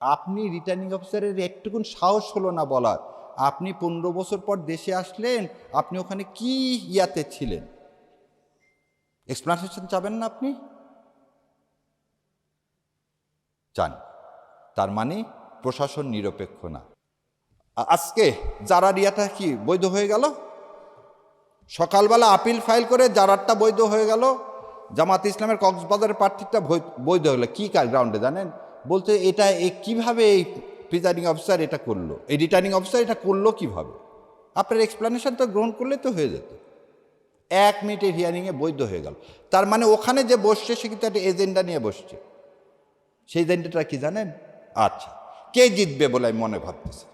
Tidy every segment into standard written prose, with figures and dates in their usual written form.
আপনি রিটার্নিং অফিসারের একটুকুন সাহস হলো না বলার, আপনি 15 বছর পর দেশে আসলেন, আপনি ওখানে কি ইয়াতে ছিলেন? এক্সপ্লানেশন চাবেন না আপনি? চান। তার মানে প্রশাসন নিরপেক্ষ না। আজকে জারার ইয়াটা কি বৈধ হয়ে গেল? সকালবেলা আপিল ফাইল করে জারারটা বৈধ হয়ে গেল, জামাত ইসলামের কক্সবাজারের প্রার্থীটা বৈধ হলো। কি গ্রাউন্ডে জানেন? বলতে এটা কিভাবে এই প্রিজাইডিং অফিসার এটা করলো, এই রিটার্নিং অফিসার এটা করলো কিভাবে? আপনার এক্সপ্লানেশনটা গ্রহণ করলে তো হয়ে যেত। 1 মিনিটের হিয়ারিংয়ে বৈধ হয়ে গেল। তার মানে ওখানে যে বসছে সে কিন্তু একটা এজেন্ডা নিয়ে বসছে। সেই এজেন্ডাটা কি জানেন? আচ্ছা, কে জিতবে বলে আমি মনে ভাবতেছি?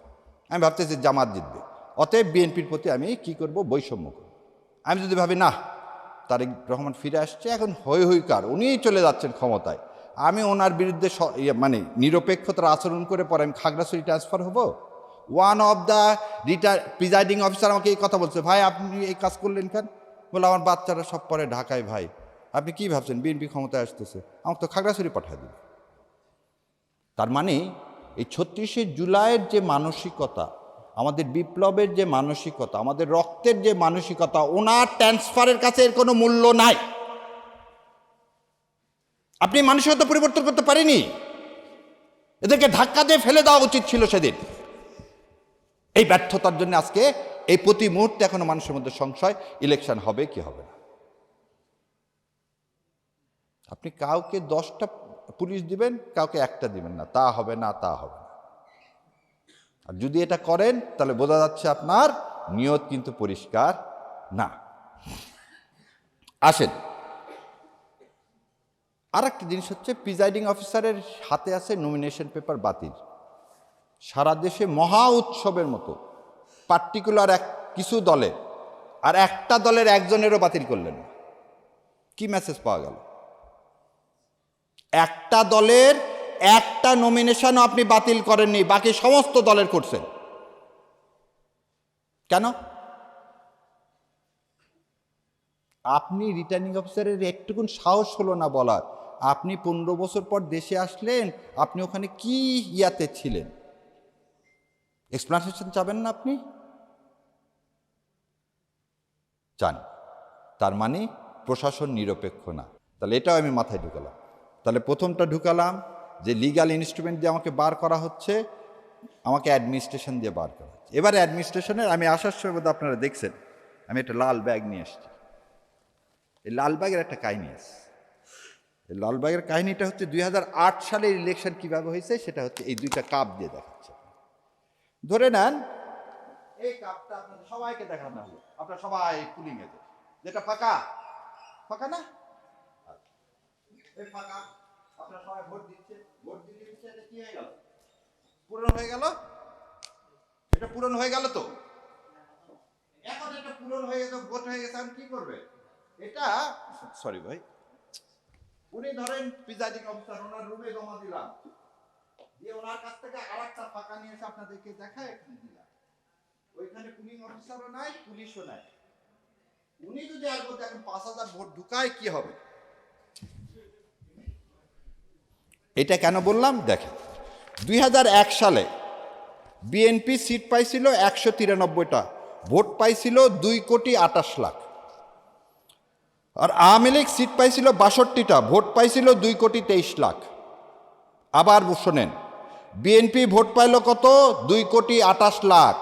আমি ভাবতেছি জামাত জিতবে, অতএব বিএনপির প্রতি আমি কি করব? বৈষম্য করব। আমি যদি ভাবি না, তারেক রহমান ফিরে আসছে, এখন হইকার, উনিই চলে যাচ্ছেন ক্ষমতায়, আমি ওনার বিরুদ্ধে মানে নিরপেক্ষতার আচরণ করে পরে আমি খাগড়াছড়ি ট্রান্সফার হব। One of the presiding officer আমাকে এই কথা বলছে, ভাই আপনি এই কাজ করলেন কেন? বলে আমার বাচ্চারা সব পরে ঢাকায়, ভাই আপনি কি ভাবছেন বিএনপি ক্ষমতায় আসতেছে, আমাকে তো খাগড়াছড়ি পাঠিয়ে দিন। তার মানে এই 36শে জুলাইয়ের যে মানসিকতা, আমাদের বিপ্লবের যে মানসিকতা, আমাদের রক্তের যে মানসিকতা, ওনার ট্রান্সফারের কাছে এর কোনো মূল্য নাই। আপনি মানসিকতা পরিবর্তন করতে পারেনি, এদেরকে ধাক্কা দিয়ে ফেলে দেওয়া উচিত ছিল সেদিন। এই ব্যর্থতার জন্য আজকে এই প্রতি মুহূর্তে এখনো মানুষের মধ্যে সংশয়, ইলেকশন হবে কি হবে না। আপনি কাউকে 10টা পুলিশ দিবেন, কাউকে 1টা দিবেন না, তা হবে না, তা হবে না। আর যদি এটা করেন তাহলে বোঝা যাচ্ছে আপনার নিয়ত কিন্তু পরিষ্কার না। আসেন, আর একটা জিনিস হচ্ছে, প্রিজাইডিং অফিসারের হাতে আছে নমিনেশন পেপার বাতিল। সারা দেশে মহা উৎসবের মতো পার্টিকুলার কিছু দলে, আর একটা দলের একজনেরও বাতিল করলেন না। কি মেসেজ পাওয়া গেল? একটা দলের একটা নমিনেশনও আপনি বাতিল করেননি, বাকি সমস্ত দলের করছেন। কেন? আপনি রিটার্নিং অফিসারের একটুকুন সাহস হলো না বলার, আপনি 15 বছর পর দেশে আসলেন, আপনি ওখানে কি ইয়াতে ছিলেন? এক্সপ্লানেশন চাবেন না আপনি? চান। তার মানে প্রশাসন নিরপেক্ষ না। তাহলে এটাও আমি মাথায় ঢুকালাম। তাহলে প্রথমটা ঢুকালাম যে লিগ্যাল ইনস্ট্রুমেন্ট দিয়ে আমাকে বার করা হচ্ছে, আমাকে অ্যাডমিনিস্ট্রেশন দিয়ে বার করা হচ্ছে। এবার অ্যাডমিনিস্ট্রেশনের আমি আসার সময় বোধহয় আপনারা দেখছেন আমি একটা লাল ব্যাগ নিয়ে এসেছি। এই লাল ব্যাগের একটা কাহিনী আছে। এই লাল ব্যাগের কাহিনীটা হচ্ছে 2008 সালের ইলেকশন কীভাবে হয়েছে সেটা হচ্ছে এই 2টা কাপ দিয়ে দেখাচ্ছে। ধরে নেন এই কাপটা আপনাদের সবাইকে দেখানো হলো, আপনারা সবাই পুলিং এ, যেটা ফাঁকা ফাঁকা না, এই ফাঁকা, আপনারা সবাই ভোট দিচ্ছে, ভোট দিতে দিচ্ছে, এটা কি হয়ে গেল? পূরণ হয়ে গেল। এটা পূরণ হয়ে গেল তো। এখন এটা পূরণ হয়ে গেছে, ভোট হয়ে গেছে, আমি কি করবে? এটা সরি ভাই, উনি ধরেন প্রিজাইডিং অফিসার, ওনার রুমে জমা দিলাম, দিয়ে ওনার কাছ থেকে আরেকটা ফাঁকা নিয়ে এসে আপনাদেরকে দেখায় এখানে দিলাম। ওইখানে পুলিং অফিসারও নাই, পুলিশও নাই। উনি যদি আর বলতে এখন 5000 ভোট ঢুকায় কি হবে? এটা কেন বললাম দেখেন, 2001 সালে বিএনপি সিট পাইছিল 193টা, ভোট পাইছিল 2,28,00,000। আর আওয়ামী লীগ সিট পাইছিল 62টা, ভোট পাইছিল 2,23,00,000। আবার শোনেন, বিএনপি ভোট পাইল কত? 2,28,00,000,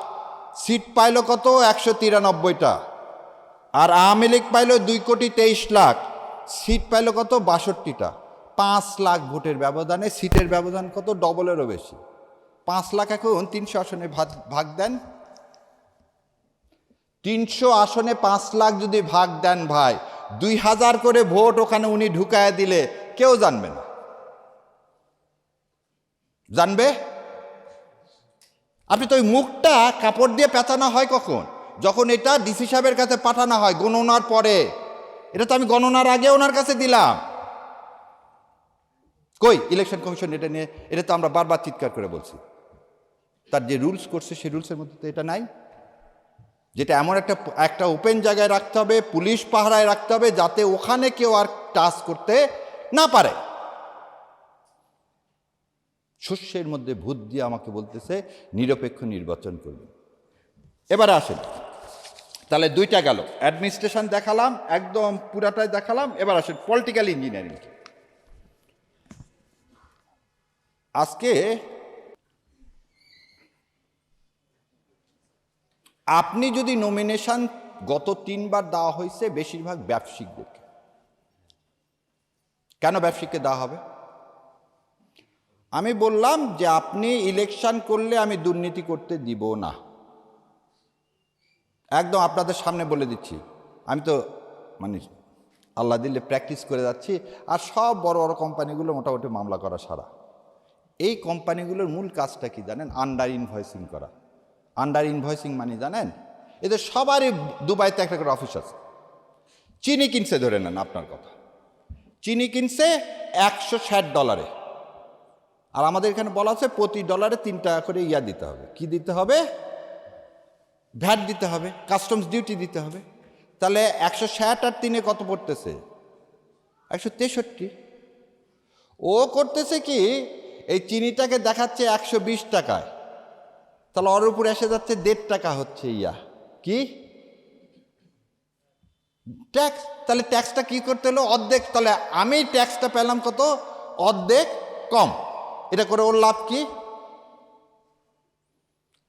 সিট পাইল কত? 193টা। আর আওয়ামী লীগ পাইল 2,23,00,000, সিট পাইল কত? 62টা। 5 লাখ ভোটের ব্যবধানে সিটের ব্যবধান কত? ডবলেরও বেশি। 5 লাখ এখন 300 আসনে ভাগ দেন। 300 আসনে 5 লাখ যদি ভাগ দেন ভাই, 2000 করে ভোট ওখানে উনি ঢুকায় দিলে কেউ জানবে না। জানবে? আপনি তো ওই মুখটা কাপড় দিয়ে পেঁচানো হয় কখন? যখন এটা ডিসি সাহেবের কাছে পাঠানো হয় গণনার পরে। এটা তো আমি গণনার আগে ওনার কাছে দিলাম। কই ইলেকশন কমিশন এটা নিয়ে? এটা তো আমরা বারবার চিৎকার করে বলছি। তার যে রুলস করছে সেই রুলসের মধ্যে তো এটা নাই, যেটা এমন একটা ওপেন জায়গায় রাখতে হবে, পুলিশ পাহারায় রাখতে হবে, যাতে ওখানে কেউ আর টাচ করতে না পারে। শস্যের মধ্যে ভূত দিয়ে আমাকে বলতেছে নিরপেক্ষ নির্বাচন করবে। এবারে আসেন, তাহলে দুইটা গেল, অ্যাডমিনিস্ট্রেশন দেখালাম, একদম পুরাটাই দেখালাম। এবার আসেন পলিটিক্যাল ইঞ্জিনিয়ারিং। আজকে আপনি যদি নমিনেশন গত 3 বার দেওয়া হয়েছে বেশিরভাগ ব্যবসায়িকদেরকে। কেন ব্যবসায়িককে দেওয়া হবে? আমি বললাম যে আপনি ইলেকশন করলে আমি দুর্নীতি করতে দিব না, একদম আপনাদের সামনে বলে দিচ্ছি। আমি তো মানে আল্লাহ দিলে প্র্যাকটিস করে যাচ্ছি। আর সব বড় বড় কোম্পানিগুলো মোটামুটি মামলা করা সারা। এই কোম্পানিগুলোর মূল কাজটা কি জানেন? আন্ডার ইনভয়েসিং করা। আন্ডার ইনভয়েসিং মানে জানেন, এদের সবারই দুবাইতে একটা করে অফিস আছে। চিনি কিনছে, ধরে নেন আপনার কথা, চিনি কিনছে $160, আর আমাদের এখানে বলা আছে প্রতি ডলারে 3 টাকা করে দিতে হবে। কি দিতে হবে? ভ্যাট দিতে হবে, কাস্টমস ডিউটি দিতে হবে। তাহলে 160 আর 3 কত পড়তেছে? 163। ও করতেছে কি, এই চিনিটাকে দেখাচ্ছে 120 টাকায়, তাহলে ওর উপরে এসে যাচ্ছে 1.5 টাকা হচ্ছে কি ট্যাক্স। তাহলে ট্যাক্সটা কি করতে হলো? অর্ধেক। তাহলে আমি ট্যাক্সটা পেলাম কত? অর্ধেক কম। এটা করে ওর লাভ কি?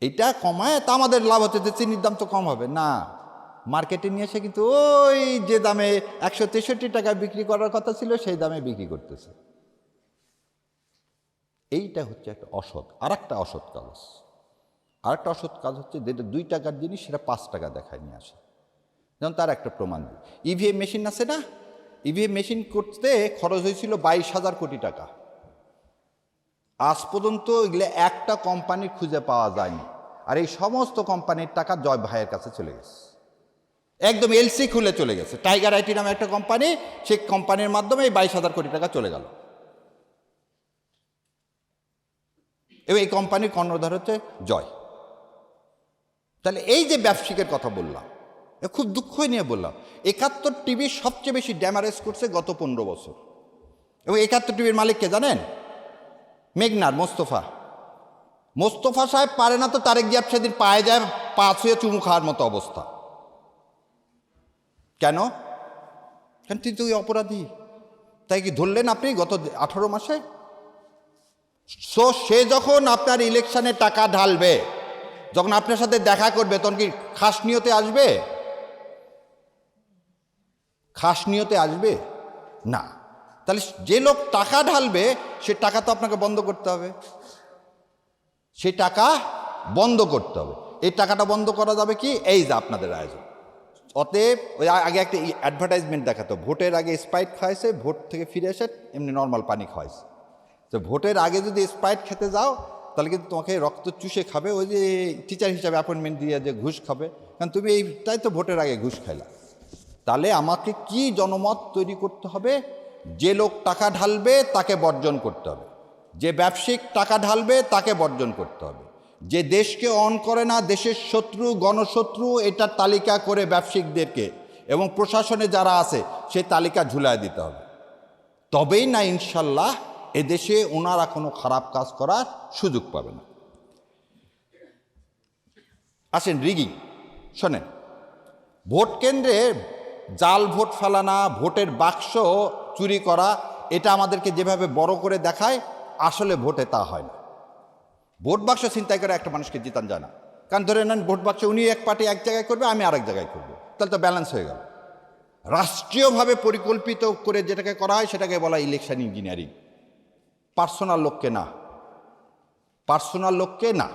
এটা কমায় তা আমাদের লাভ হচ্ছে যে চিনির দাম তো কম হবে না, মার্কেটে নিয়ে এসে কিন্তু ওই যে দামে 163 টাকায় বিক্রি করার কথা ছিল সেই দামে বিক্রি করতেছে। এইটা হচ্ছে একটা অসৎ। আর একটা অসৎ কাজ, আরেকটা অসৎ কাজ হচ্ছে যেটা 2 টাকার জিনিস সেটা 5 টাকা দেখায় নিয়ে আসে। যেমন তার একটা প্রমাণ দিই, ইভিএম মেশিন আছে না, ইভিএম মেশিন করতে খরচ হয়েছিল 22,000 কোটি টাকা। আজ পর্যন্ত এগুলো একটা কোম্পানি খুঁজে পাওয়া যায়নি। আর এই সমস্ত কোম্পানির টাকা জয় ভাইয়ের কাছে চলে গেছে, একদম এলসি খুলে চলে গেছে। টাইগার আইটি নামে একটা কোম্পানি, সেই কোম্পানির মাধ্যমে এই 22,000 কোটি টাকা চলে গেল। এবং এই কোম্পানির কর্ণধার হচ্ছে জয়। তাহলে এই যে ব্যবসায়িকের কথা বললাম, খুব দুঃখ নিয়ে বললাম, 71 টিভি সবচেয়ে বেশি ড্যামারেজ করছে গত 15 বছর। এবং 71 টিভির মালিককে জানেন? মেঘনার মোস্তফা সাহেব পারে না তো তারেক জিয়া সেদিন পায়ে যায়, পা ছুঁয়ে চুমু খাওয়ার মতো অবস্থা। কেন? কেন তুই তো অপরাধী, তাই কি ধরলেন আপনি গত 18 মাসে? সে যখন আপনার ইলেকশনে টাকা ঢালবে, যখন আপনার সাথে দেখা করবে, তখন কি খাস নিয়তে আসবে? খাস নিয়তে আসবে না। তাহলে যে লোক টাকা ঢালবে সে টাকা তো আপনাকে বন্ধ করতে হবে, সেই টাকা বন্ধ করতে হবে। এই টাকাটা বন্ধ করা যাবে কি? এই যে আপনাদের আয়োজন। অতএব ওই আগে একটা অ্যাডভার্টাইজমেন্ট দেখাতো, ভোটের আগে স্প্রাইট খাওয়াইছে, ভোট থেকে ফিরে এসে এমনি নর্মাল পানি খাওয়াইছে। তো ভোটের আগে যদি স্প্রাইট খেতে যাও তাহলে কিন্তু তোমাকে রক্ত চুষে খাবে, ওই যে টিচার হিসাবে অ্যাপয়েন্টমেন্ট দিয়ে যে ঘুষ খাবে, কারণ তুমি এইটাই তো ভোটের আগে ঘুষ খাইলা। তাহলে আমাকে কি জনমত তৈরি করতে হবে? যে লোক টাকা ঢালবে তাকে বর্জন করতে হবে, যে ব্যবসায়িক টাকা ঢালবে তাকে বর্জন করতে হবে, যে দেশকে অন করে না, দেশের শত্রু গণশত্রু, এটার তালিকা করে ব্যবসায়িকদেরকে এবং প্রশাসনে যারা আছে সেই তালিকা ঝুলায় দিতে হবে। তবেই না ইনশাল্লাহ এদেশে ওনারা কোনো খারাপ কাজ করার সুযোগ পাবে না। আসেন রিগিং। শোনেন, ভোট কেন্দ্রে জাল ভোট ফেলানা, ভোটের বাক্স চুরি করা, এটা আমাদেরকে যেভাবে বড় করে দেখায়, আসলে ভোটে তা হয় না। ভোট বাক্স ছিনতাই করে একটা মানুষকে জিতান যায় না। কারণ ধরে নেন ভোট বাক্স উনি এক পার্টি এক জায়গায় করবে, আমি আরেক জায়গায় করব, তাহলে তো ব্যালেন্স হয়ে গেল। রাষ্ট্রীয়ভাবে পরিকল্পিত করে যেটাকে করা হয় সেটাকে বলা ইলেকশন ইঞ্জিনিয়ারিং। পার্সোনাল লোককে না, পার্সোনাল লোককে না।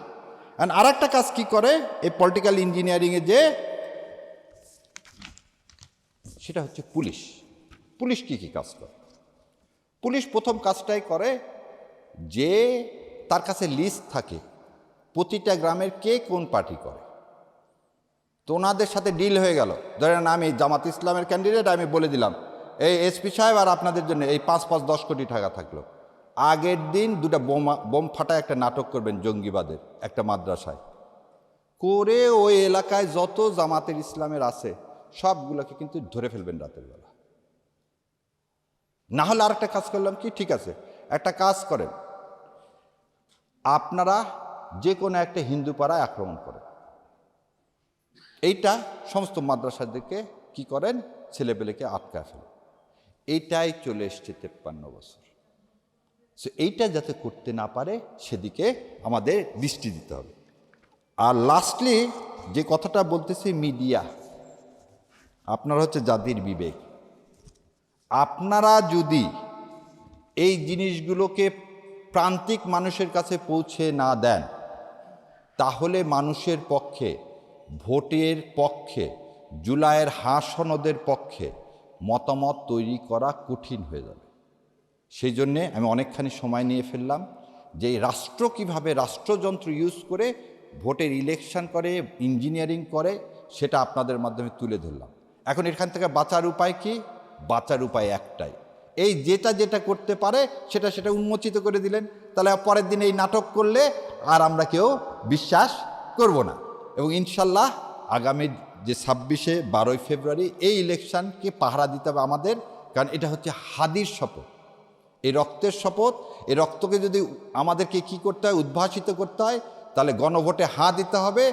আর একটা কাজ কি করে এই পলিটিক্যাল ইঞ্জিনিয়ারিংয়ে, যে সেটা হচ্ছে পুলিশ। পুলিশ কি কি কাজ করে? পুলিশ প্রথম কাজটাই করে যে তার কাছে লিস্ট থাকে প্রতিটা গ্রামের কে কোন পার্টি করে। তো ওনাদের সাথে ডিল হয়ে গেল, ধরেন আমি জামাত ইসলামের ক্যান্ডিডেট, আমি বলে দিলাম এই এসপি সাহেব আর আপনাদের জন্য এই 5-10 কোটি টাকা থাকলো, আগের দিন 2টা বোম ফাটায় একটা নাটক করবেন জঙ্গিবাদের একটা মাদ্রাসায় করে, ওই এলাকায় যত জামাতের ইসলামের আছে সবগুলোকে কিন্তু ধরে ফেলবেন রাতের বেলা। না হলে আরেকটা কাজ করলাম কি, ঠিক আছে একটা কাজ করেন, আপনারা যে কোনো একটা হিন্দু পাড়ায় আক্রমণ করেন, এইটা সমস্ত মাদ্রাসাদেরকে কি করেন, ছেলেপেলেকে আটকা ফেলেন। এইটাই চলে এসছে 53 বছর। সো এইটা যাতে করতে না পারে সেদিকে আমাদের দৃষ্টি দিতে হবে। আর লাস্টলি যে কথাটা বলতেছি, মিডিয়া আপনারা হচ্ছে জাতির বিবেক। আপনারা যদি এই জিনিসগুলোকে প্রান্তিক মানুষের কাছে পৌঁছে না দেন, তাহলে মানুষের পক্ষে, ভোটের পক্ষে, জুলাইয়ের সনদের পক্ষে মতামত তৈরি করা কঠিন হয়ে যাবে। সেই জন্যে আমি অনেকখানি সময় নিয়ে ফেললাম যে এই রাষ্ট্র কীভাবে রাষ্ট্রযন্ত্র ইউজ করে ভোটের ইলেকশন করে, ইঞ্জিনিয়ারিং করে, সেটা আপনাদের মাধ্যমে তুলে ধরলাম। এখন এখান থেকে বাঁচার উপায় কি? বাঁচার উপায় একটাই, এই যেটা করতে পারে সেটা উন্মোচিত করে দিলেন। তাহলে পরের দিন এই নাটক করলে আর আমরা কেউ বিশ্বাস করব না। এবং ইনশাল্লাহ আগামী যে 12 ফেব্রুয়ারি এই ইলেকশনকে পাহারা দিতে হবে আমাদের, কারণ এটা হচ্ছে হাদির শপথ, এই রক্তের শপথ। এই রক্তকে যদি আমাদেরকে কি করতে হয়, উদ্ভাসিত করতে হয়, তাহলে গণভোটে দিতে হবে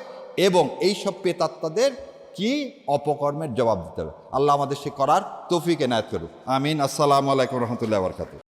এবং এই সব প্রেতাত্মাদের কি অপকর্মের জবাব দিতে হবে। আল্লাহ আমাদের সে করার তৌফিক এনায়েত করুক। আমিন। আসসালামু আলাইকুম রহমতুল্লাহ বরকাতুহু।